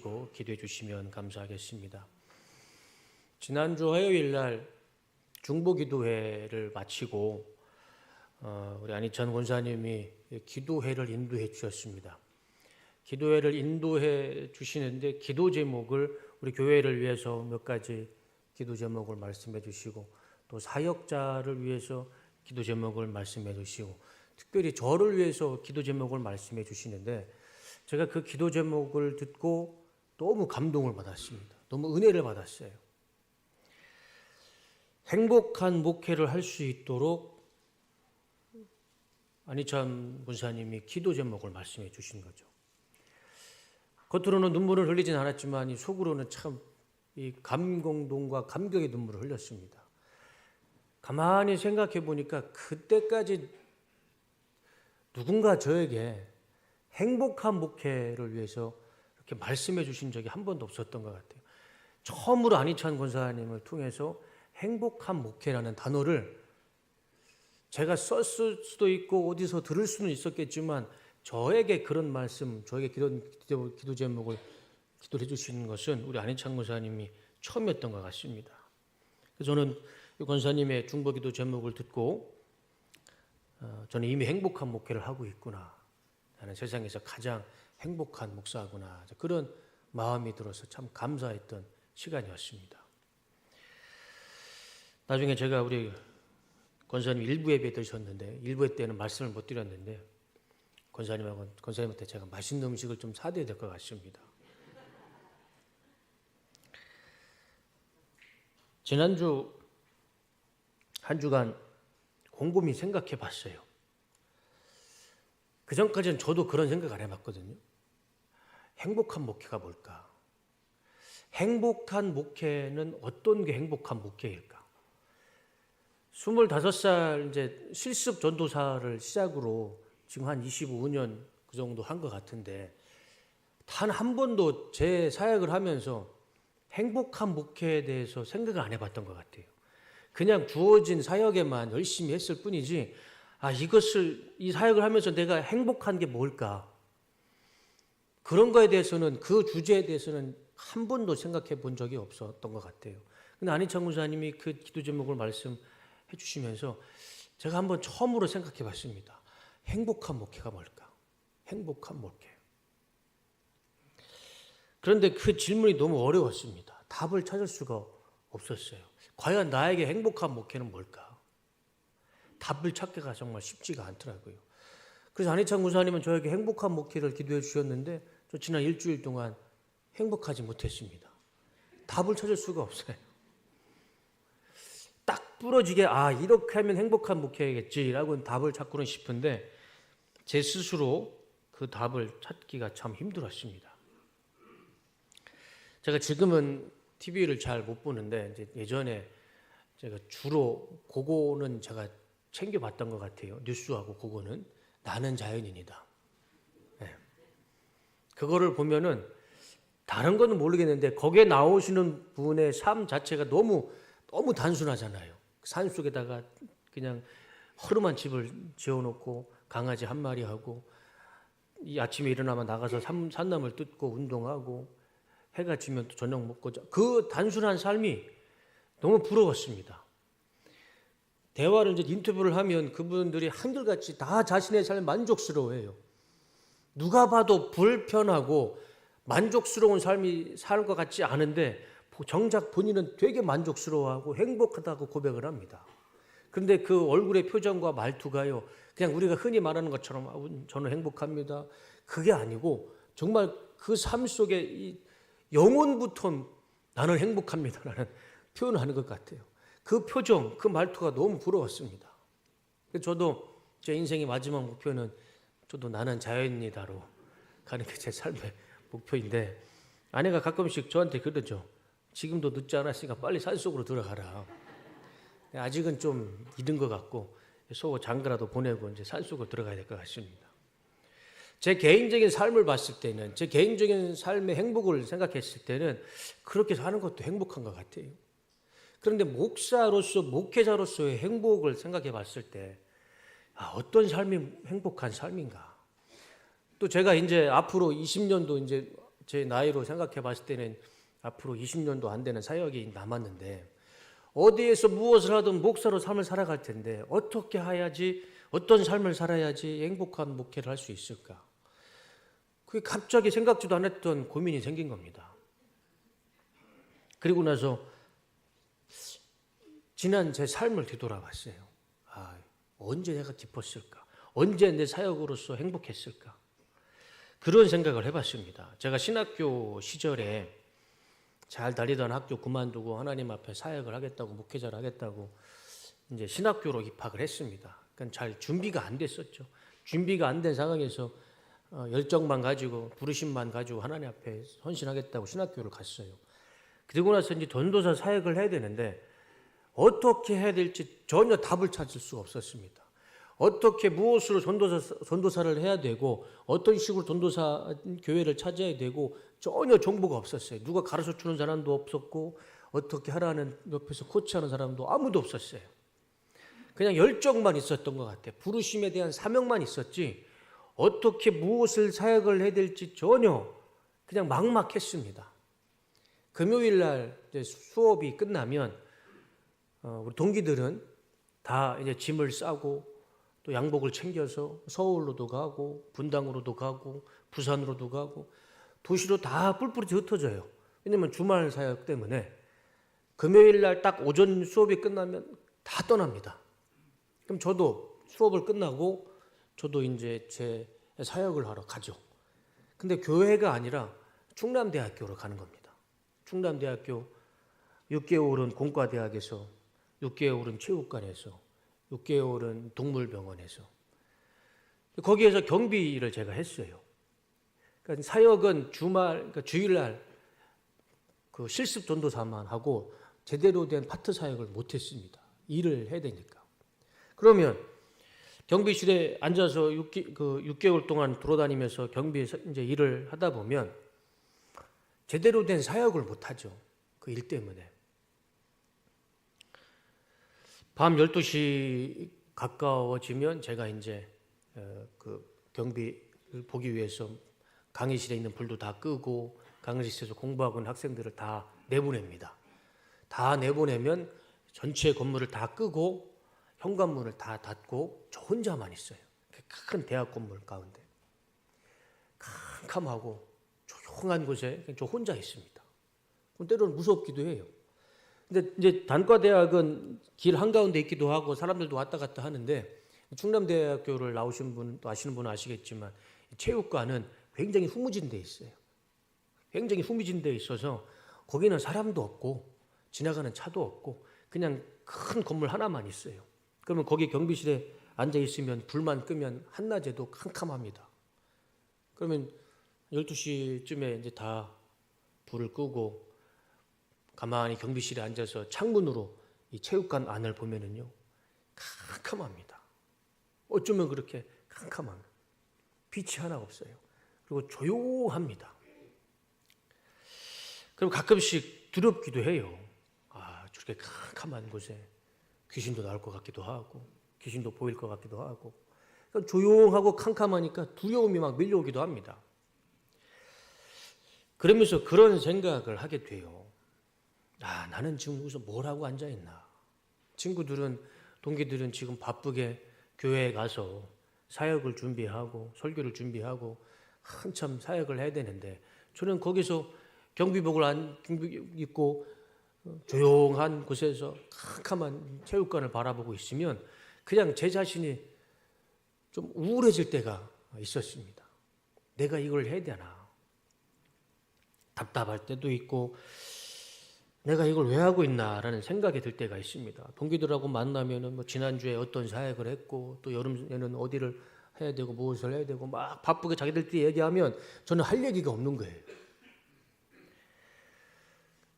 고 기도해 주시면 감사하겠습니다. 지난주 화요일 날 중보기도회를 마치고 우리 안희찬 권사님이 기도회를 인도해 주셨습니다. 기도회를 인도해 주시는데 기도 제목을 우리 교회를 위해서 몇 가지 기도 제목을 말씀해 주시고 또 사역자를 위해서 기도 제목을 말씀해 주시고 특별히 저를 위해서 기도 제목을 말씀해 주시는데 제가 그 기도 제목을 듣고 너무 감동을 받았습니다. 너무 은혜를 받았어요. 행복한 목회를 할 수 있도록 안희찬 권사님이 기도 제목을 말씀해 주신 거죠. 겉으로는 눈물을 흘리진 않았지만 이 속으로는 참 이 감동과 감격의 눈물을 흘렸습니다. 가만히 생각해 보니까 그때까지 누군가 저에게 행복한 목회를 위해서 이렇게 말씀해 주신 적이 한 번도 없었던 것 같아요. 처음으로 안희찬 권사님을 통해서 행복한 목회라는 단어를 제가 썼을 수도 있고 어디서 들을 수는 있었겠지만 저에게 그런 말씀, 저에게 기도 제목을 기도해 주시는 것은 우리 안희찬 권사님이 처음이었던 것 같습니다. 그래서 저는 이 권사님의 중보기도 제목을 듣고 저는 이미 행복한 목회를 하고 있구나. 나는 세상에서 가장 행복한 목사구나. 그런 마음이 들어서 참 감사했던 시간이었습니다. 나중에 제가 우리 권사님 일부 예배 드셨는데 일부 예 때는 말씀을 못 드렸는데 권사님한테 제가 맛있는 음식을 좀 사드려야 될 것 같습니다. 지난주 한 주간 곰곰이 생각해 봤어요. 그 전까지는 저도 그런 생각 안 해봤거든요. 행복한 목회가 뭘까? 행복한 목회는 어떤 게 행복한 목회일까? 25살 이제 실습 전도사를 시작으로 지금 한 25년 그 정도 한 것 같은데 단 한 번도 제 사역을 하면서 행복한 목회에 대해서 생각을 안 해봤던 것 같아요. 그냥 주어진 사역에만 열심히 했을 뿐이지 이 사역을 하면서 내가 행복한 게 뭘까? 그런 거에 대해서는 그 주제에 대해서는 한 번도 생각해 본 적이 없었던 것 같아요. 근데 안희찬 권사님이 그 기도 제목을 말씀해 주시면서 제가 한번 처음으로 생각해 봤습니다. 행복한 목회가 뭘까? 행복한 목회. 그런데 그 질문이 너무 어려웠습니다. 답을 찾을 수가 없었어요. 과연 나에게 행복한 목회는 뭘까? 답을 찾기가 정말 쉽지가 않더라고요. 그래서 안희찬 권사님은 저에게 행복한 목회를 기도해 주셨는데 저 지난 일주일 동안 행복하지 못했습니다. 답을 찾을 수가 없어요. 딱 부러지게 이렇게 하면 행복한 목회겠지라고 답을 찾고는 싶은데 제 스스로 그 답을 찾기가 참 힘들었습니다. 제가 지금은 TV를 잘 못 보는데 이제 예전에 제가 주로 그거는 제가 챙겨봤던 것 같아요. 뉴스하고 그거는 나는 자연인이다. 네. 그거를 보면은 다른 거는 모르겠는데 거기에 나오시는 분의 삶 자체가 너무 단순하잖아요. 산 속에다가 그냥 허름한 집을 지어놓고 강아지 한 마리 하고 이 아침에 일어나면 나가서 산나물 뜯고 운동하고 해가 지면 또 저녁 먹고 그 단순한 삶이 너무 부러웠습니다. 대화를 이제 인터뷰를 하면 그분들이 한결같이 다 자신의 삶에 만족스러워해요. 누가 봐도 불편하고 만족스러운 삶이 살 것 같지 않은데 정작 본인은 되게 만족스러워하고 행복하다고 고백을 합니다. 그런데 그 얼굴의 표정과 말투가요, 그냥 우리가 흔히 말하는 것처럼 저는 행복합니다. 그게 아니고 정말 그 삶 속에 이 영혼부터 나는 행복합니다라는 표현을 하는 것 같아요. 그 표정, 그 말투가 너무 부러웠습니다. 저도 제 인생의 마지막 목표는 저도 나는 자연인이다로 가는 게 제 삶의 목표인데 아내가 가끔씩 저한테 그러죠. 지금도 늦지 않았으니까 빨리 산속으로 들어가라. 아직은 좀 이른 것 같고 소 장가라도 보내고 이제 산속으로 들어가야 될 것 같습니다. 제 개인적인 삶을 봤을 때는 제 개인적인 삶의 행복을 생각했을 때는 그렇게 사는 것도 행복한 것 같아요. 그런데 목회자로서의 행복을 생각해 봤을 때 어떤 삶이 행복한 삶인가? 또 제가 이제 앞으로 20년도 이제 제 나이로 생각해 봤을 때는 앞으로 20년도 안 되는 사역이 남았는데 어디에서 무엇을 하든 목사로 삶을 살아갈 텐데 어떻게 해야지, 어떤 삶을 살아야지 행복한 목회를 할 수 있을까? 그게 갑자기 생각지도 않았던 고민이 생긴 겁니다. 그리고 나서 지난 제 삶을 뒤돌아봤어요. 언제 내가 기뻤을까? 언제 내 사역으로서 행복했을까? 그런 생각을 해봤습니다. 제가 신학교 시절에 잘 다니던 학교 그만두고 하나님 앞에 사역을 하겠다고, 목회자를 하겠다고 이제 신학교로 입학을 했습니다. 그러니까 잘 준비가 안 됐었죠. 준비가 안 된 상황에서 열정만 가지고, 부르심만 가지고 하나님 앞에 헌신하겠다고 신학교를 갔어요. 그리고 나서 이제 전도사 사역을 해야 되는데 어떻게 해야 될지 전혀 답을 찾을 수가 없었습니다. 어떻게 무엇으로 전도사를 해야 되고 어떤 식으로 전도사 교회를 찾아야 되고 전혀 정보가 없었어요. 누가 가르쳐 주는 사람도 없었고 어떻게 하라는 옆에서 코치하는 사람도 아무도 없었어요. 그냥 열정만 있었던 것 같아요. 부르심에 대한 사명만 있었지 어떻게 무엇을 사역을 해야 될지 전혀 그냥 막막했습니다. 금요일 날 수업이 끝나면 우리 동기들은 다 이제 짐을 싸고 또 양복을 챙겨서 서울로도 가고 분당으로도 가고 부산으로도 가고 도시로 다 뿔뿔이 흩어져요. 왜냐면 주말 사역 때문에 금요일 날 딱 오전 수업이 끝나면 다 떠납니다. 그럼 저도 수업을 끝나고 저도 이제 제 사역을 하러 가죠. 근데 교회가 아니라 충남대학교로 가는 겁니다. 충남대학교 6개월은 공과대학에서 6개월은 체육관에서 6개월은 동물병원에서 거기에서 경비를 제가 했어요. 그러니까 사역은 그러니까 주일날 그 실습 전도사만 하고 제대로 된 파트 사역을 못했습니다. 일을 해야 되니까. 그러면 경비실에 앉아서 6개월 동안 돌아다니면서 경비에서 이제 일을 하다 보면 제대로 된 사역을 못하죠. 그 일 때문에. 밤 12시 가까워지면 제가 이제 그 경비를 보기 위해서 강의실에 있는 불도 다 끄고 강의실에서 공부하고 있는 학생들을 다 내보냅니다. 다 내보내면 전체 건물을 다 끄고 현관문을 다 닫고 저 혼자만 있어요. 큰 대학 건물 가운데 캄캄하고 조용한 곳에 저 혼자 있습니다. 때로는 무섭기도 해요. 근데 이제 단과대학은 길 한가운데 있기도 하고 사람들도 왔다 갔다 하는데 충남대학교를 나오신 분 또 아시는 분은 아시겠지만 체육관은 굉장히 후무진 데 있어요. 굉장히 후무진 데 있어서 거기는 사람도 없고 지나가는 차도 없고 그냥 큰 건물 하나만 있어요. 그러면 거기 경비실에 앉아 있으면 불만 끄면 한낮에도 캄캄합니다. 그러면 12시쯤에 이제 다 불을 끄고 가만히 경비실에 앉아서 창문으로 이 체육관 안을 보면은요 캄캄합니다. 어쩌면 그렇게 캄캄한 빛이 하나 없어요. 그리고 조용합니다. 그럼 가끔씩 두렵기도 해요. 저렇게 캄캄한 곳에 귀신도 나올 것 같기도 하고 귀신도 보일 것 같기도 하고 그러니까 조용하고 캄캄하니까 두려움이 막 밀려오기도 합니다. 그러면서 그런 생각을 하게 돼요. 나는 지금 여기서 뭘 하고 앉아있나. 친구들은 동기들은 지금 바쁘게 교회에 가서 사역을 준비하고 설교를 준비하고 한참 사역을 해야 되는데 저는 거기서 경비복을 입고 조용한 곳에서 캄캄한 체육관을 바라보고 있으면 그냥 제 자신이 좀 우울해질 때가 있었습니다. 내가 이걸 해야 되나. 답답할 때도 있고 내가 이걸 왜 하고 있나라는 생각이 들 때가 있습니다. 동기들하고 만나면은 뭐 지난주에 어떤 사역을 했고 또 여름에는 어디를 해야 되고 무엇을 해야 되고 막 바쁘게 자기들끼리 얘기하면 저는 할 얘기가 없는 거예요.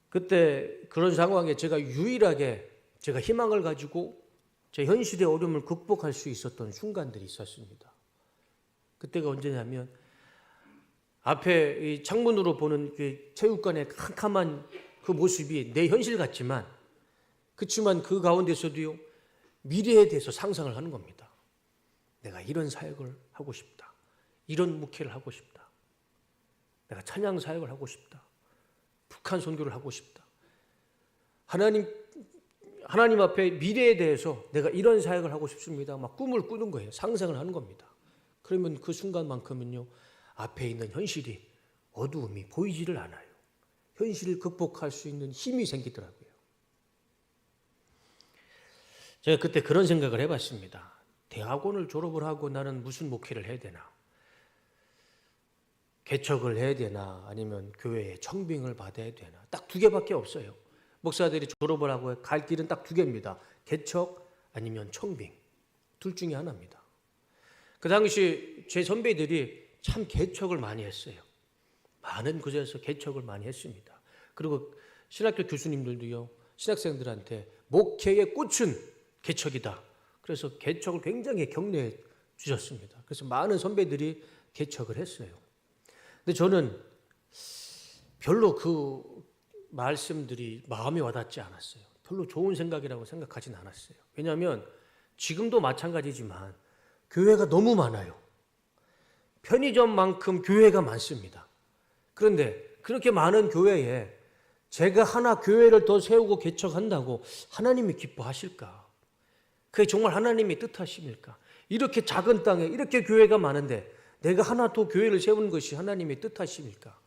그때 그런 상황에 제가 유일하게 제가 희망을 가지고 제 현실의 어려움을 극복할 수 있었던 순간들이 있었습니다. 그때가 언제냐면 앞에 이 창문으로 보는 그 체육관의 캄캄한 그 모습이 내 현실 같지만 그렇지만 그 가운데서도요 미래에 대해서 상상을 하는 겁니다. 내가 이런 사역을 하고 싶다. 이런 목회를 하고 싶다. 내가 찬양 사역을 하고 싶다. 북한 선교를 하고 싶다. 하나님 앞에 미래에 대해서 내가 이런 사역을 하고 싶습니다. 막 꿈을 꾸는 거예요. 상상을 하는 겁니다. 그러면 그 순간만큼은요, 앞에 있는 현실이 어두움이 보이지를 않아요. 현실을 극복할 수 있는 힘이 생기더라고요. 제가 그때 그런 생각을 해봤습니다. 대학원을 졸업을 하고 나는 무슨 목회를 해야 되나? 개척을 해야 되나? 아니면 교회에 청빙을 받아야 되나? 딱 두 개밖에 없어요. 목사들이 졸업을 하고 갈 길은 딱 두 개입니다. 개척 아니면 청빙. 둘 중에 하나입니다. 그 당시 제 선배들이 참 개척을 많이 했어요. 많은 곳에서 개척을 많이 했습니다. 그리고 신학교 교수님들도요, 신학생들한테 목회의 꽃은 개척이다. 그래서 개척을 굉장히 격려해 주셨습니다. 그래서 많은 선배들이 개척을 했어요. 근데 저는 별로 그 말씀들이 마음에 와닿지 않았어요. 별로 좋은 생각이라고 생각하진 않았어요. 왜냐하면 지금도 마찬가지지만 교회가 너무 많아요. 편의점만큼 교회가 많습니다. 그런데 그렇게 많은 교회에 제가 하나 교회를 더 세우고 개척한다고 하나님이 기뻐하실까? 그게 정말 하나님의 뜻하십니까? 이렇게 작은 땅에 이렇게 교회가 많은데 내가 하나 더 교회를 세우는 것이 하나님의 뜻하십니까?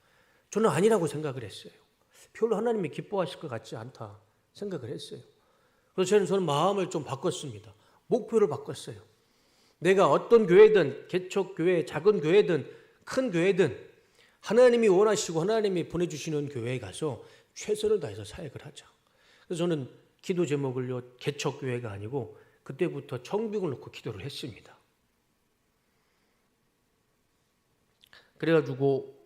저는 아니라고 생각을 했어요. 별로 하나님이 기뻐하실 것 같지 않다 생각을 했어요. 그래서 저는 마음을 좀 바꿨습니다. 목표를 바꿨어요. 내가 어떤 교회든 개척교회, 작은 교회든 큰 교회든 하나님이 원하시고 하나님이 보내주시는 교회에 가서 최선을 다해서 사역을 하자. 그래서 저는 기도 제목을요, 개척교회가 아니고 그때부터 청빙을 놓고 기도를 했습니다. 그래가지고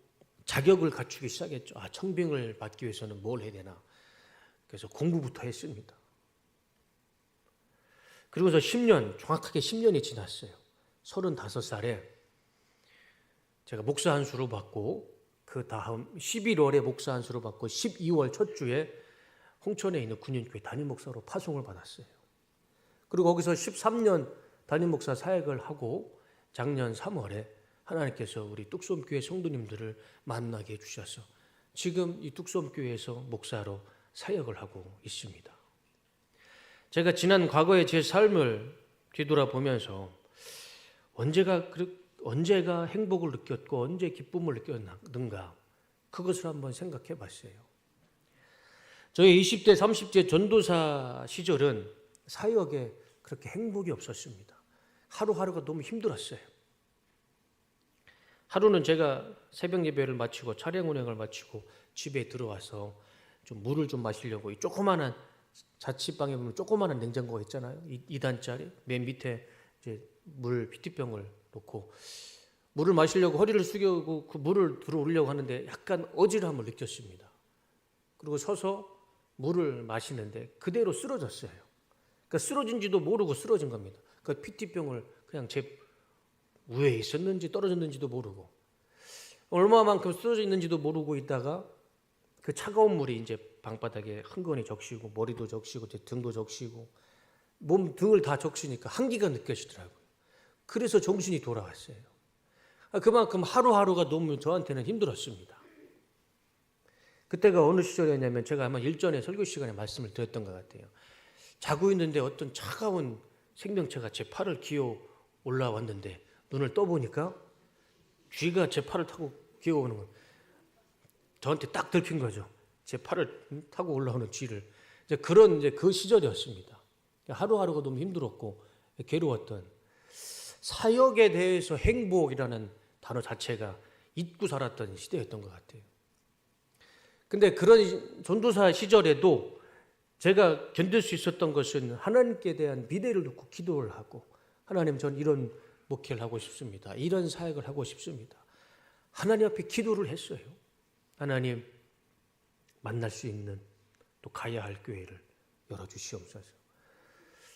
자격을 갖추기 시작했죠. 청빙을 받기 위해서는 뭘 해야 되나. 그래서 공부부터 했습니다. 그리고서 10년, 정확하게 10년이 지났어요. 35살에 제가 목사 안수로 받고 그 다음 11월에 목사 안수로 받고 12월 첫 주에 홍천에 있는 군인교회 담임 목사로 파송을 받았어요. 그리고 거기서 13년 담임 목사 사역을 하고 작년 3월에 하나님께서 우리 뚝섬교회 성도님들을 만나게 해주셔서 지금 이 뚝섬교회에서 목사로 사역을 하고 있습니다. 제가 지난 과거의 제 삶을 뒤돌아보면서 언제가 행복을 느꼈고 언제 기쁨을 느꼈는가 그것을 한번 생각해 봤어요. 저의 20대 30대 전도사 시절은 사역에 그렇게 행복이 없었습니다. 하루하루가 너무 힘들었어요. 하루는 제가 새벽 예배를 마치고 차량 운행을 마치고 집에 들어와서 좀 물을 좀 마시려고 이 조그마한 자취방에 보면 조그마한 냉장고가 있잖아요. 2단짜리 맨 밑에 이제 물 PT병을 놓고 물을 마시려고 허리를 숙이고 그 물을 들어올려고 하는데 약간 어지러움을 느꼈습니다. 그리고 서서 물을 마시는데 그대로 쓰러졌어요. 그러니까 쓰러진지도 모르고 쓰러진 겁니다. 그 PT병을 그냥 제 위에 있었는지 떨어졌는지도 모르고 얼마만큼 쓰러져 있는지도 모르고 있다가 그 차가운 물이 이제 방바닥에 흥건히 적시고 머리도 적시고 제 등도 적시고 몸 등을 다 적시니까 한기가 느껴지더라고요. 그래서 정신이 돌아왔어요. 그만큼 하루하루가 너무 저한테는 힘들었습니다. 그때가 어느 시절이었냐면 제가 아마 일전에 설교 시간에 말씀을 드렸던 것 같아요. 자고 있는데 어떤 차가운 생명체가 제 팔을 기어 올라왔는데 눈을 떠보니까 쥐가 제 팔을 타고 기어오는 거 저한테 딱 들킨 거죠. 제 팔을 타고 올라오는 쥐를. 그런 그 시절이었습니다. 하루하루가 너무 힘들었고 괴로웠던 사역에 대해서 행복이라는 단어 자체가 잊고 살았던 시대였던 것 같아요. 근데 그런 전도사 시절에도 제가 견딜 수 있었던 것은 하나님께 대한 미래를 놓고 기도를 하고 하나님 전 이런 목회를 하고 싶습니다. 이런 사역을 하고 싶습니다. 하나님 앞에 기도를 했어요. 하나님 만날 수 있는 또 가야 할 교회를 열어주시옵소서.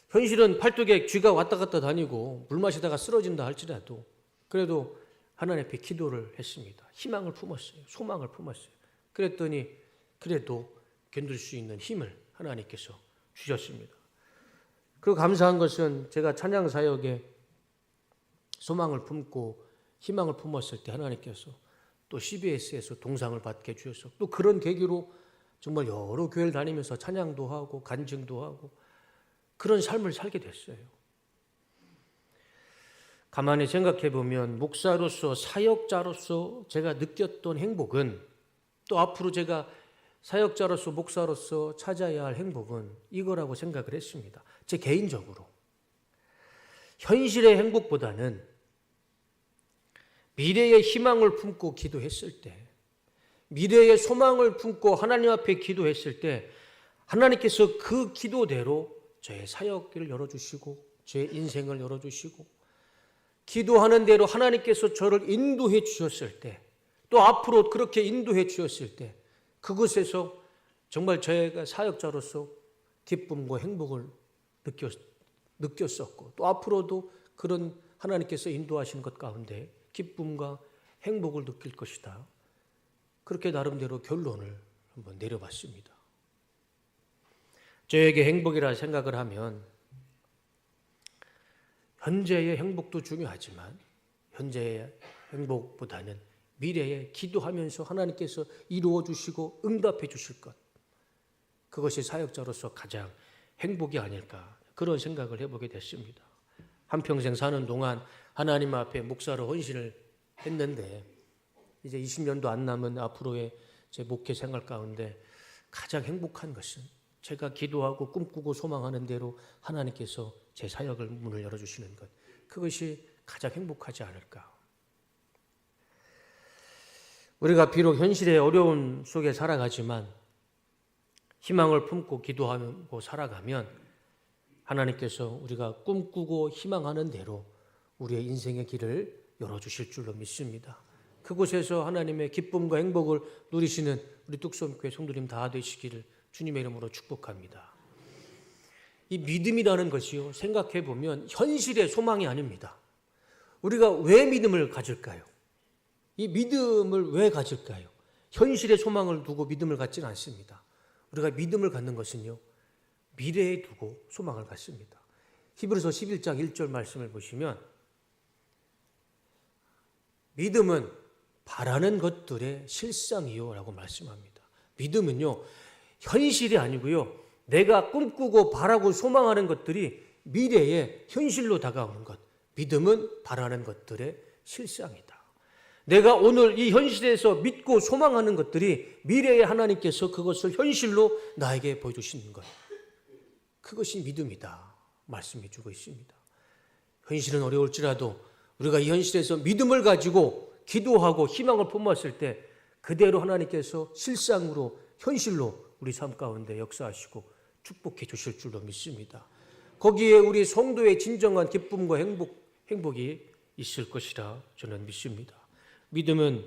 현실은 팔뚝에 쥐가 왔다 갔다 다니고 물 마시다가 쓰러진다 할지라도 그래도 하나님 앞에 기도를 했습니다. 희망을 품었어요. 소망을 품었어요. 그랬더니 그래도 견딜 수 있는 힘을 하나님께서 주셨습니다. 그리고 감사한 것은 제가 찬양 사역에 소망을 품고 희망을 품었을 때 하나님께서 또 CBS에서 동상을 받게 주셨어. 또 그런 계기로 정말 여러 교회를 다니면서 찬양도 하고 간증도 하고 그런 삶을 살게 됐어요. 가만히 생각해 보면 목사로서 사역자로서 제가 느꼈던 행복은 또 앞으로 제가 사역자로서 목사로서 찾아야 할 행복은 이거라고 생각을 했습니다. 제 개인적으로 현실의 행복보다는 미래의 희망을 품고 기도했을 때, 미래의 소망을 품고 하나님 앞에 기도했을 때 하나님께서 그 기도대로 저의 사역길을 열어주시고 제 인생을 열어주시고 기도하는 대로 하나님께서 저를 인도해 주셨을 때, 또 앞으로 그렇게 인도해 주셨을 때 그곳에서 정말 저희가 사역자로서 기쁨과 행복을 느꼈었고 또 앞으로도 그런 하나님께서 인도하신 것 가운데 기쁨과 행복을 느낄 것이다. 그렇게 나름대로 결론을 한번 내려봤습니다. 저에게 행복이라 생각을 하면 현재의 행복도 중요하지만 현재의 행복보다는 미래에 기도하면서 하나님께서 이루어 주시고 응답해 주실 것, 그것이 사역자로서 가장 행복이 아닐까 그런 생각을 해보게 됐습니다. 한평생 사는 동안 하나님 앞에 목사로 헌신을 했는데 이제 20년도 안 남은 앞으로의 제 목회 생활 가운데 가장 행복한 것은 제가 기도하고 꿈꾸고 소망하는 대로 하나님께서 제 사역을 문을 열어주시는 것, 그것이 가장 행복하지 않을까. 우리가 비록 현실의 어려움 속에 살아가지만 희망을 품고 기도하고 살아가면 하나님께서 우리가 꿈꾸고 희망하는 대로 우리의 인생의 길을 열어주실 줄로 믿습니다. 그곳에서 하나님의 기쁨과 행복을 누리시는 우리 뚝섬교회 성도님 다 되시기를 주님의 이름으로 축복합니다. 이 믿음이라는 것이요, 생각해 보면 현실의 소망이 아닙니다. 우리가 왜 믿음을 가질까요? 이 믿음을 왜 가질까요? 현실의 소망을 두고 믿음을 갖지는 않습니다. 우리가 믿음을 갖는 것은요, 미래에 두고 소망을 갖습니다. 히브리서 11장 1절 말씀을 보시면 믿음은 바라는 것들의 실상이요 라고 말씀합니다. 믿음은요, 현실이 아니고요, 내가 꿈꾸고 바라고 소망하는 것들이 미래의 현실로 다가오는 것. 믿음은 바라는 것들의 실상이다. 내가 오늘 이 현실에서 믿고 소망하는 것들이 미래에 하나님께서 그것을 현실로 나에게 보여주시는 것. 그것이 믿음이다 말씀해 주고 있습니다. 현실은 어려울지라도 우리가 이 현실에서 믿음을 가지고 기도하고 희망을 품었을 때 그대로 하나님께서 실상으로 현실로 우리 삶 가운데 역사하시고 축복해 주실 줄로 믿습니다. 거기에 우리 성도의 진정한 기쁨과 행복이 있을 것이라 저는 믿습니다. 믿음은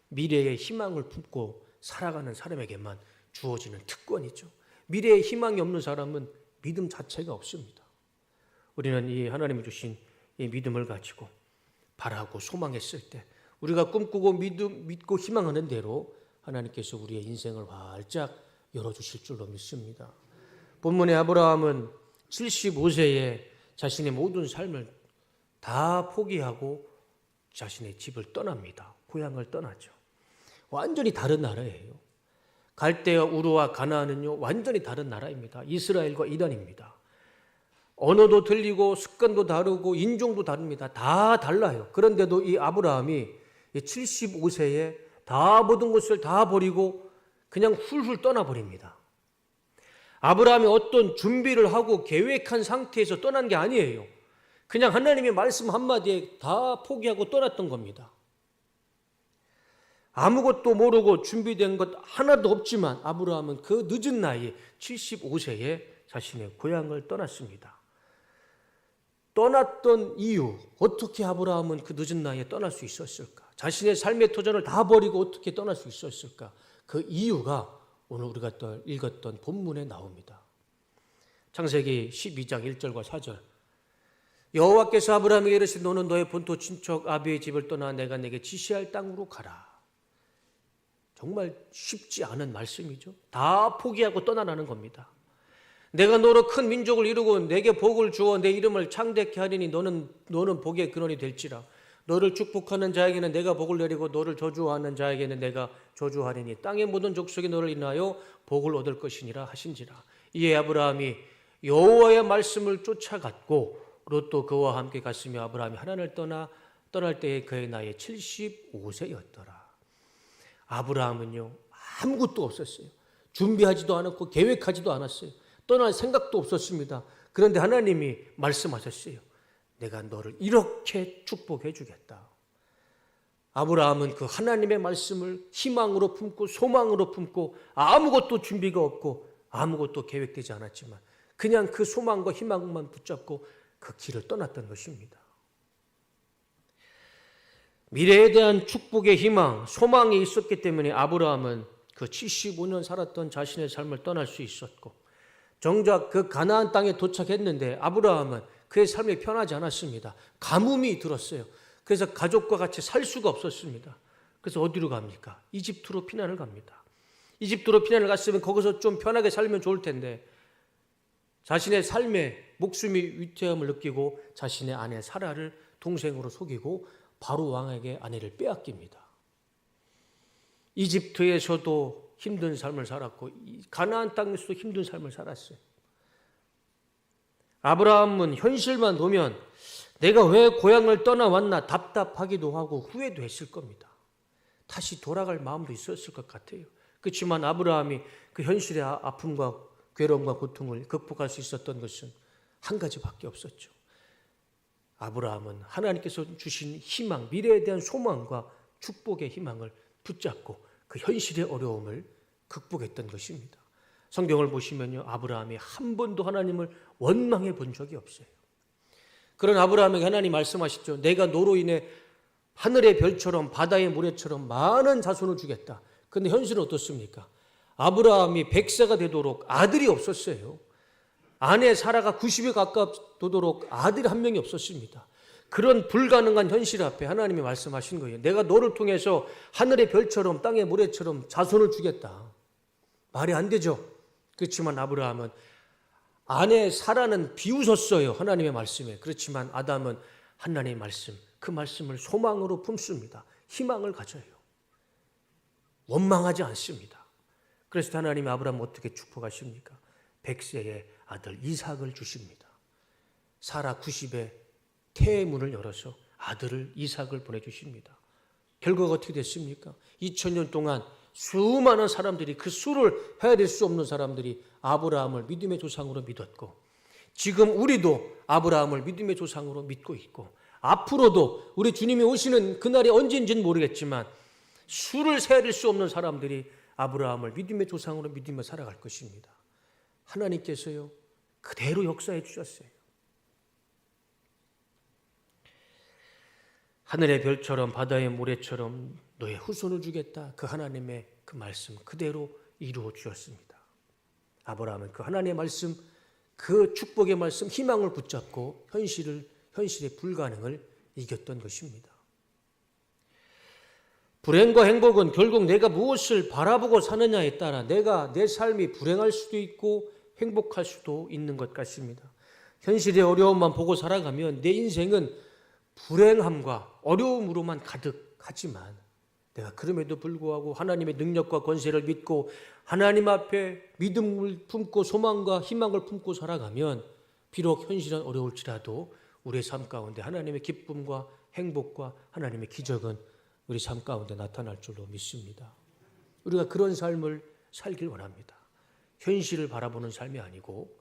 미래의 희망을 품고 살아가는 사람에게만 주어지는 특권이죠. 미래에 희망이 없는 사람은 믿음 자체가 없습니다. 우리는 이 하나님이 주신 이 믿음을 가지고 바라고 소망했을 때 우리가 꿈꾸고 믿고 희망하는 대로 하나님께서 우리의 인생을 활짝 열어주실 줄로 믿습니다. 본문의 아브라함은 75세에 자신의 모든 삶을 다 포기하고 자신의 집을 떠납니다. 고향을 떠나죠. 완전히 다른 나라예요. 갈대아 우르와 가나안은요, 완전히 다른 나라입니다. 이스라엘과 이란입니다. 언어도 틀리고 습관도 다르고 인종도 다릅니다. 다 달라요. 그런데도 이 아브라함이 75세에 다 모든 것을 다 버리고 그냥 훌훌 떠나버립니다. 아브라함이 어떤 준비를 하고 계획한 상태에서 떠난 게 아니에요. 그냥 하나님의 말씀 한마디에 다 포기하고 떠났던 겁니다. 아무것도 모르고 준비된 것 하나도 없지만 아브라함은 그 늦은 나이에 75세에 자신의 고향을 떠났습니다. 떠났던 이유, 어떻게 아브라함은 그 늦은 나이에 떠날 수 있었을까? 자신의 삶의 도전을 다 버리고 어떻게 떠날 수 있었을까? 그 이유가 오늘 우리가 읽었던 본문에 나옵니다. 창세기 12장 1절과 4절. 여호와께서 아브라함에게 이르시되 너는 너의 본토 친척 아비의 집을 떠나 내가 내게 지시할 땅으로 가라. 정말 쉽지 않은 말씀이죠. 다 포기하고 떠나라는 겁니다. 내가 너로 큰 민족을 이루고 내게 복을 주어 내 이름을 창대케 하리니 너는 복의 근원이 될지라. 너를 축복하는 자에게는 내가 복을 내리고 너를 저주하는 자에게는 내가 저주하리니 땅의 모든 족속이 너를 인하여 복을 얻을 것이니라 하신지라. 이에 아브라함이 여호와의 말씀을 쫓아갔고 롯도 그와 함께 갔으며 아브라함이 하란을 떠날 때에 그의 나이 75세였더라. 아브라함은요 아무것도 없었어요. 준비하지도 않았고 계획하지도 않았어요. 떠날 생각도 없었습니다. 그런데 하나님이 말씀하셨어요. 내가 너를 이렇게 축복해 주겠다. 아브라함은 그 하나님의 말씀을 희망으로 품고 소망으로 품고 아무것도 준비가 없고 아무것도 계획되지 않았지만 그냥 그 소망과 희망만 붙잡고 그 길을 떠났던 것입니다. 미래에 대한 축복의 희망, 소망이 있었기 때문에 아브라함은 그 75년 살았던 자신의 삶을 떠날 수 있었고 정작 그 가나안 땅에 도착했는데 아브라함은 그의 삶이 편하지 않았습니다. 가뭄이 들었어요. 그래서 가족과 같이 살 수가 없었습니다. 그래서 어디로 갑니까? 이집트로 피난을 갑니다. 이집트로 피난을 갔으면 거기서 좀 편하게 살면 좋을 텐데 자신의 삶에 목숨이 위태함을 느끼고 자신의 아내 사라를 동생으로 속이고 바로 왕에게 아내를 빼앗깁니다. 이집트에서도 힘든 삶을 살았고 가나안 땅에서도 힘든 삶을 살았어요. 아브라함은 현실만 보면 내가 왜 고향을 떠나왔나 답답하기도 하고 후회도 했을 겁니다. 다시 돌아갈 마음도 있었을 것 같아요. 그렇지만 아브라함이 그 현실의 아픔과 괴로움과 고통을 극복할 수 있었던 것은 한 가지밖에 없었죠. 아브라함은 하나님께서 주신 희망, 미래에 대한 소망과 축복의 희망을 붙잡고 그 현실의 어려움을 극복했던 것입니다. 성경을 보시면요, 아브라함이 한 번도 하나님을 원망해 본 적이 없어요. 그런 아브라함에게 하나님 말씀하시죠. 내가 너로 인해 하늘의 별처럼 바다의 모래처럼 많은 자손을 주겠다. 그런데 현실은 어떻습니까? 아브라함이 100세가 되도록 아들이 없었어요. 아내 사라가 90에 가깝도록 아들이 한 명이 없었습니다. 그런 불가능한 현실 앞에 하나님이 말씀하신 거예요. 내가 너를 통해서 하늘의 별처럼 땅의 모래처럼 자손을 주겠다. 말이 안 되죠. 그렇지만 아브라함은 아내 사라는 비웃었어요. 하나님의 말씀에. 그렇지만 아담은 하나님의 말씀, 그 말씀을 소망으로 품습니다. 희망을 가져요. 원망하지 않습니다. 그래서 하나님이 아브라함을 어떻게 축복하십니까? 100세의 아들 이삭을 주십니다. 사라 90에 태의 문을 열어서 아들을 이삭을 보내주십니다. 결과가 어떻게 됐습니까? 2000년 동안 수많은 사람들이 그 수를 헤아릴 수 없는 사람들이 아브라함을 믿음의 조상으로 믿었고 지금 우리도 아브라함을 믿음의 조상으로 믿고 있고 앞으로도 우리 주님이 오시는 그날이 언제인지는 모르겠지만 수를 헤아릴 수 없는 사람들이 아브라함을 믿음의 조상으로 믿으며 살아갈 것입니다. 하나님께서요 그대로 역사해 주셨어요. 하늘의 별처럼 바다의 모래처럼 너의 후손을 주겠다. 그 하나님의 그 말씀 그대로 이루어 주었습니다. 아브라함은 그 하나님의 말씀, 그 축복의 말씀, 희망을 붙잡고 현실의 불가능을 이겼던 것입니다. 불행과 행복은 결국 내가 무엇을 바라보고 사느냐에 따라 내 삶이 불행할 수도 있고 행복할 수도 있는 것 같습니다. 현실의 어려움만 보고 살아가면 내 인생은 불행함과 어려움으로만 가득하지만 내가 그럼에도 불구하고 하나님의 능력과 권세를 믿고 하나님 앞에 믿음을 품고 소망과 희망을 품고 살아가면 비록 현실은 어려울지라도 우리의 삶 가운데 하나님의 기쁨과 행복과 하나님의 기적은 우리 삶 가운데 나타날 줄로 믿습니다. 우리가 그런 삶을 살길 원합니다. 현실을 바라보는 삶이 아니고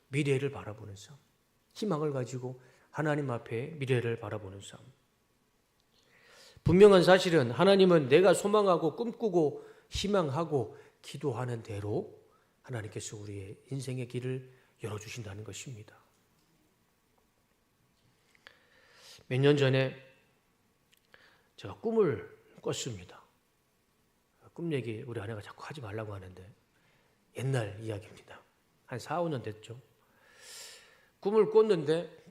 미래를 바라보는 삶, 희망을 가지고 하나님 앞에 미래를 바라보는 삶. 분명한 사실은 하나님은 내가 소망하고 꿈꾸고 희망하고 기도하는 대로 하나님께서 우리의 인생의 길을 열어주신다는 것입니다. 몇 년 전에 제가 꿈을 꿨습니다. 꿈 얘기 우리 아내가 자꾸 하지 말라고 하는데 옛날 이야기입니다. 한 4, 5년 됐죠. 꿈을 꿨는데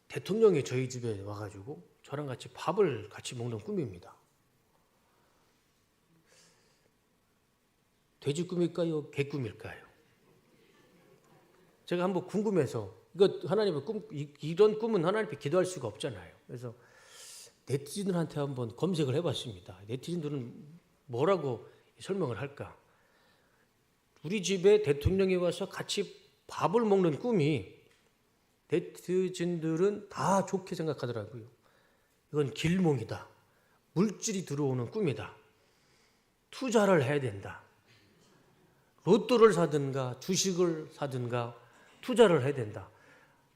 대통령이 저희 집에 와가지고 저랑 같이 밥을 같이 먹는 꿈입니다. 돼지 꿈일까요? 개 꿈일까요? 제가 한번 궁금해서 이거 하나님의 꿈, 이런 꿈은 하나님 앞에 기도할 수가 없잖아요. 그래서 네티즌들한테 한번 검색을 해봤습니다. 네티즌들은 뭐라고 설명을 할까? 우리 집에 대통령이 와서 같이 밥을 먹는 꿈이 네티즌들은 다 좋게 생각하더라고요. 이건 길몽이다. 물질이 들어오는 꿈이다. 투자를 해야 된다. 로또를 사든가 주식을 사든가 투자를 해야 된다.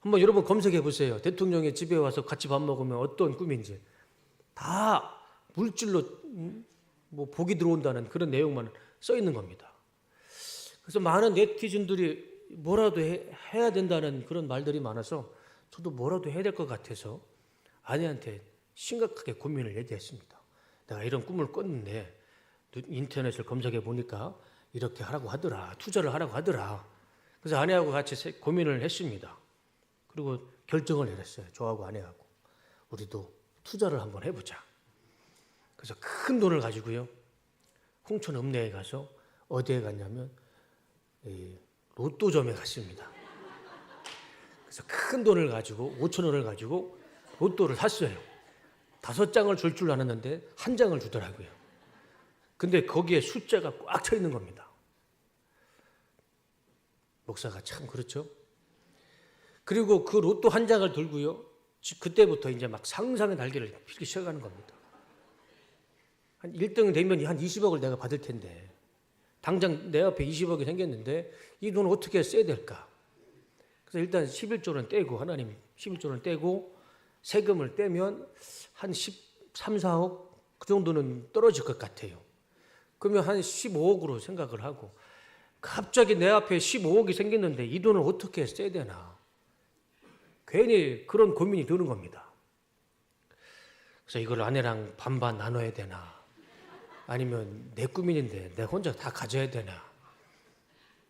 한번 여러분 검색해 보세요. 대통령의 집에 와서 같이 밥 먹으면 어떤 꿈인지. 다 물질로 뭐 복이 들어온다는 그런 내용만 써 있는 겁니다. 그래서 많은 네티즌들이 뭐라도 해야 된다는 그런 말들이 많아서 저도 뭐라도 해야 될 것 같아서 아내한테 심각하게 고민을 얘기했습니다. 내가 이런 꿈을 꿨는데 인터넷을 검색해 보니까 이렇게 하라고 하더라. 투자를 하라고 하더라. 그래서 아내하고 같이 고민을 했습니다. 그리고 결정을 내렸어요. 저하고 아내하고. 우리도 투자를 한번 해보자. 그래서 큰 돈을 가지고요. 홍천 읍내에 가서 어디에 갔냐면 로또점에 갔습니다. 그래서 큰 돈을 가지고 5천 원을 가지고 로또를 샀어요. 5장을 줄 줄 알았는데 1장을 주더라고요. 근데 거기에 숫자가 꽉 차 있는 겁니다. 목사가 참 그렇죠. 그리고 그 로또 1장을 들고요. 그때부터 이제 막 상상의 날개를 피기 시작하는 겁니다. 한 1등 되면 한 20억을 내가 받을 텐데 당장 내 앞에 20억이 생겼는데 이 돈을 어떻게 써야 될까? 그래서 일단 11조는 떼고 하나님 11조는 떼고 세금을 떼면 한 13, 14억 그 정도는 떨어질 것 같아요. 그러면 한 15억으로 생각을 하고 갑자기 내 앞에 15억이 생겼는데 이 돈을 어떻게 써야 되나? 괜히 그런 고민이 드는 겁니다. 그래서 이걸 아내랑 반반 나눠야 되나? 아니면 내 꿈인데 내 혼자 다 가져야 되나?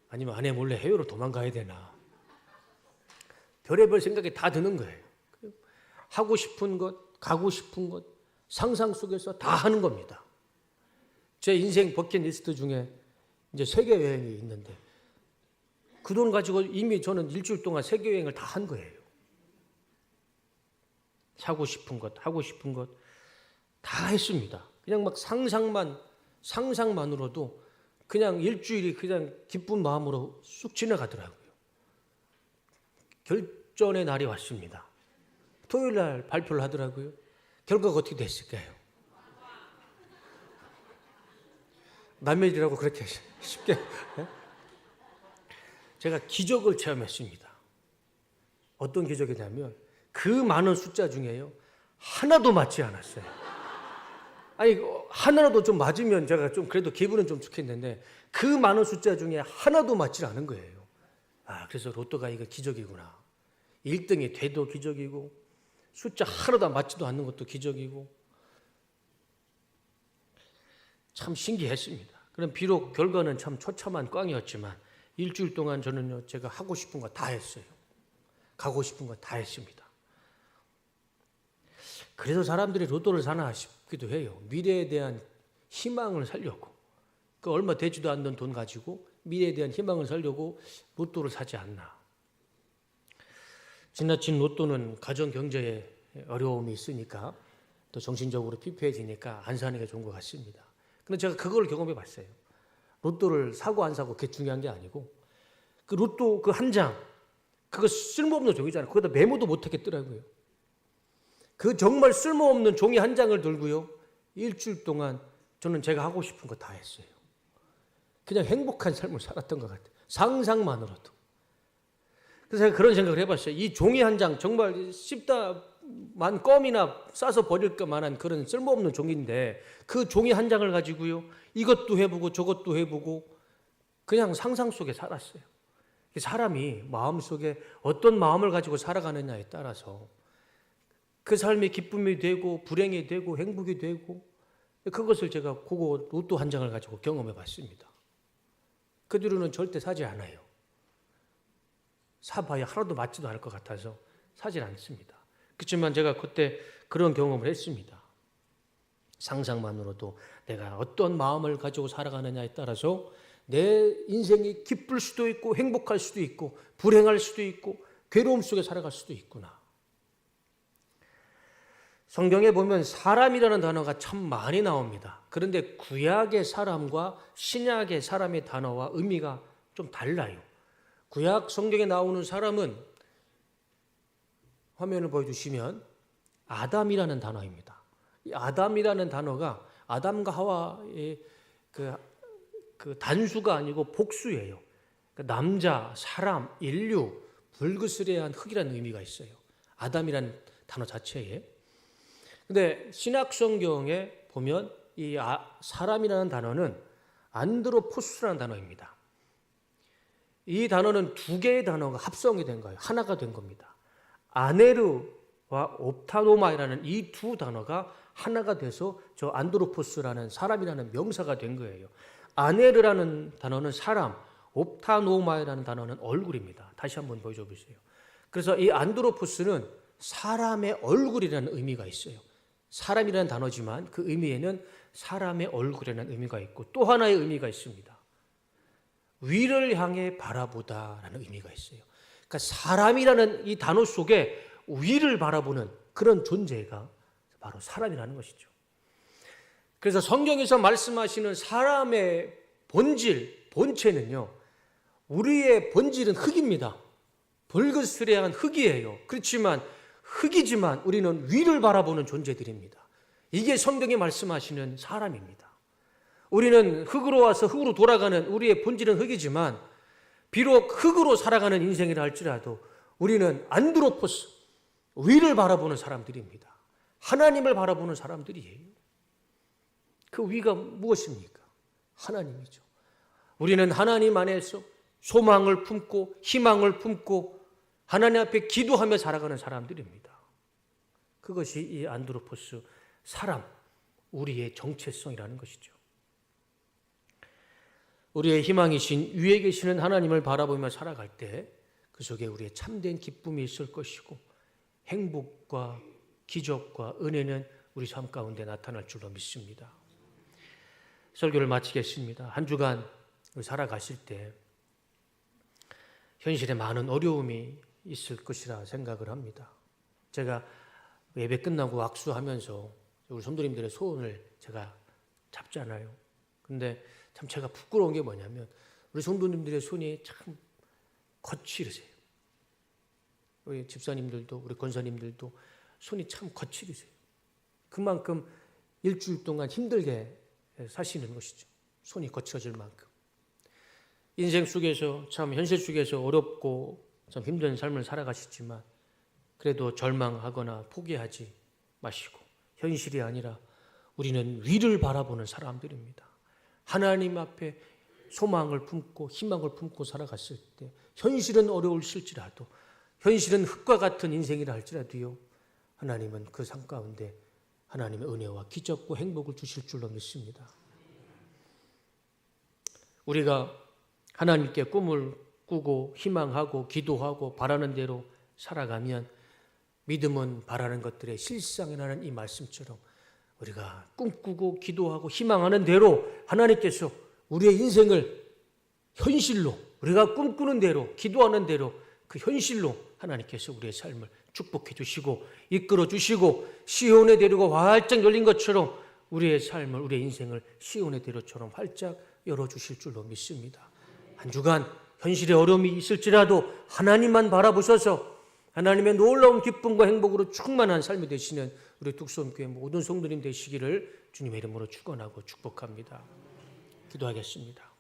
아니면 아내 몰래 해외로 도망가야 되나? 별의별 생각이 다 드는 거예요. 하고 싶은 것, 가고 싶은 것, 상상 속에서 다 하는 겁니다. 제 인생 버킷리스트 중에 이제 세계 여행이 있는데 그 돈 가지고 이미 저는 일주일 동안 세계 여행을 다 한 거예요. 사고 싶은 것, 하고 싶은 것 다 했습니다. 그냥 막 상상만으로도 그냥 일주일이 그냥 기쁜 마음으로 쑥 지나가더라고요. 결전의 날이 왔습니다. 토요일 날 발표를 하더라고요. 결과가 어떻게 됐을까요? 남의 일이라고 그렇게 쉽게. 제가 기적을 체험했습니다. 어떤 기적이냐면 그 많은 숫자 중에요. 하나도 맞지 않았어요. 아니 하나라도 좀 맞으면 제가 좀 그래도 기분은 좀 좋겠는데 그 많은 숫자 중에 하나도 맞지 않은 거예요. 아, 그래서 로또가 이거 기적이구나. 1등이 돼도 기적이고 숫자 하나도 맞지도 않는 것도 기적이고 참 신기했습니다. 그럼 비록 결과는 참 처참한 꽝이었지만 일주일 동안 저는요 제가 하고 싶은 거 다 했어요. 가고 싶은 거 다 했습니다. 그래서 사람들이 로또를 사나 싶기도 해요. 미래에 대한 희망을 살려고. 그 얼마 되지도 않는 돈 가지고 미래에 대한 희망을 살려고 로또를 사지 않나. 지나친 로또는 가정 경제에 어려움이 있으니까 또 정신적으로 피폐해지니까 안 사는 게 좋은 것 같습니다. 근데 제가 그걸 경험해 봤어요. 로또를 사고 안 사고 그게 중요한 게 아니고 그 로또 그 한 장 그거 쓸모없는 종이잖아요. 거기다 메모도 못 하겠더라고요. 그 정말 쓸모없는 종이 한 장을 들고요. 일주일 동안 저는 제가 하고 싶은 거 다 했어요. 그냥 행복한 삶을 살았던 것 같아요. 상상만으로도. 그래서 제가 그런 생각을 해봤어요. 이 종이 한 장 정말 씹다만 껌이나 싸서 버릴 것만한 그런 쓸모없는 종인데 그 종이 한 장을 가지고요. 이것도 해보고 저것도 해보고 그냥 상상 속에 살았어요. 사람이 마음속에 어떤 마음을 가지고 살아가느냐에 따라서 그 삶이 기쁨이 되고 불행이 되고 행복이 되고 그것을 제가 그거 로또 한 장을 가지고 경험해 봤습니다. 그 뒤로는 절대 사지 않아요. 사봐야 하나도 맞지도 않을 것 같아서 사질 않습니다. 그렇지만 제가 그때 그런 경험을 했습니다. 상상만으로도 내가 어떤 마음을 가지고 살아가느냐에 따라서 내 인생이 기쁠 수도 있고 행복할 수도 있고 불행할 수도 있고 괴로움 속에 살아갈 수도 있구나. 성경에 보면 사람이라는 단어가 참 많이 나옵니다. 그런데 구약의 사람과 신약의 사람의 단어와 의미가 좀 달라요. 구약 성경에 나오는 사람은 화면을 보여주시면 아담이라는 단어입니다. 이 아담이라는 단어가 아담과 하와의 그 단수가 아니고 복수예요. 그러니까 남자, 사람, 인류, 불그스레한 흙이라는 의미가 있어요. 아담이라는 단어 자체에. 근데 신약 성경에 보면 이 사람이라는 단어는 안드로포스라는 단어입니다. 이 단어는 두 개의 단어가 합성이 된 거예요. 하나가 된 겁니다. 아네르와 옵타노마이라는 이 두 단어가 하나가 돼서 저 안드로포스라는 사람이라는 명사가 된 거예요. 아네르라는 단어는 사람, 옵타노마이라는 단어는 얼굴입니다. 다시 한번 보여줘 보세요. 그래서 이 안드로포스는 사람의 얼굴이라는 의미가 있어요. 사람이라는 단어지만 그 의미에는 사람의 얼굴이라는 의미가 있고 또 하나의 의미가 있습니다. 위를 향해 바라보다라는 의미가 있어요. 그러니까 사람이라는 이 단어 속에 위를 바라보는 그런 존재가 바로 사람이라는 것이죠. 그래서 성경에서 말씀하시는 사람의 본질, 본체는요, 우리의 본질은 흙입니다. 불그스레한 흙이에요. 그렇지만 흙이지만 우리는 위를 바라보는 존재들입니다. 이게 성경이 말씀하시는 사람입니다. 우리는 흙으로 와서 흙으로 돌아가는 우리의 본질은 흙이지만 비록 흙으로 살아가는 인생이라 할지라도 우리는 안드로포스, 위를 바라보는 사람들입니다. 하나님을 바라보는 사람들이에요. 그 위가 무엇입니까? 하나님이죠. 우리는 하나님 안에서 소망을 품고 희망을 품고 하나님 앞에 기도하며 살아가는 사람들입니다. 그것이 이 안드로포스, 사람, 우리의 정체성이라는 것이죠. 우리의 희망이신 위에 계시는 하나님을 바라보며 살아갈 때 그 속에 우리의 참된 기쁨이 있을 것이고 행복과 기적과 은혜는 우리 삶 가운데 나타날 줄로 믿습니다. 설교를 마치겠습니다. 한 주간 살아가실 때 현실에 많은 어려움이 있을 것이라 생각을 합니다. 제가 예배 끝나고 악수하면서 우리 성도님들의 손을 제가 잡잖아요. 근데 참 제가 부끄러운 게 뭐냐면 우리 성도님들의 손이 참 거칠으세요. 우리 집사님들도 우리 권사님들도 손이 참 거칠으세요. 그만큼 일주일 동안 힘들게 사시는 것이죠. 손이 거칠어질 만큼. 인생 속에서 참 현실 속에서 어렵고 참 힘든 삶을 살아가시지만 그래도 절망하거나 포기하지 마시고 현실이 아니라 우리는 위를 바라보는 사람들입니다. 하나님 앞에 소망을 품고 희망을 품고 살아갔을 때 현실은 어려울실지라도 현실은 흙과 같은 인생이라 할지라도요 하나님은 그 삶 가운데 하나님의 은혜와 기적과 행복을 주실 줄로 믿습니다. 우리가 하나님께 꿈을 꾸고 희망하고 기도하고 바라는 대로 살아가면 믿음은 바라는 것들의 실상이라는 이 말씀처럼 우리가 꿈꾸고 기도하고 희망하는 대로 하나님께서 우리의 인생을 현실로 우리가 꿈꾸는 대로 기도하는 대로 그 현실로 하나님께서 우리의 삶을 축복해 주시고 이끌어 주시고 시온의 대로가 활짝 열린 것처럼 우리의 삶을 우리의 인생을 시온의 대로처럼 활짝 열어주실 줄로 믿습니다. 한 주간 현실의 어려움이 있을지라도 하나님만 바라보셔서 하나님의 놀라운 기쁨과 행복으로 충만한 삶이 되시는 우리 뚝섬교회 모든 성도님 되시기를 주님의 이름으로 축원하고 축복합니다. 기도하겠습니다.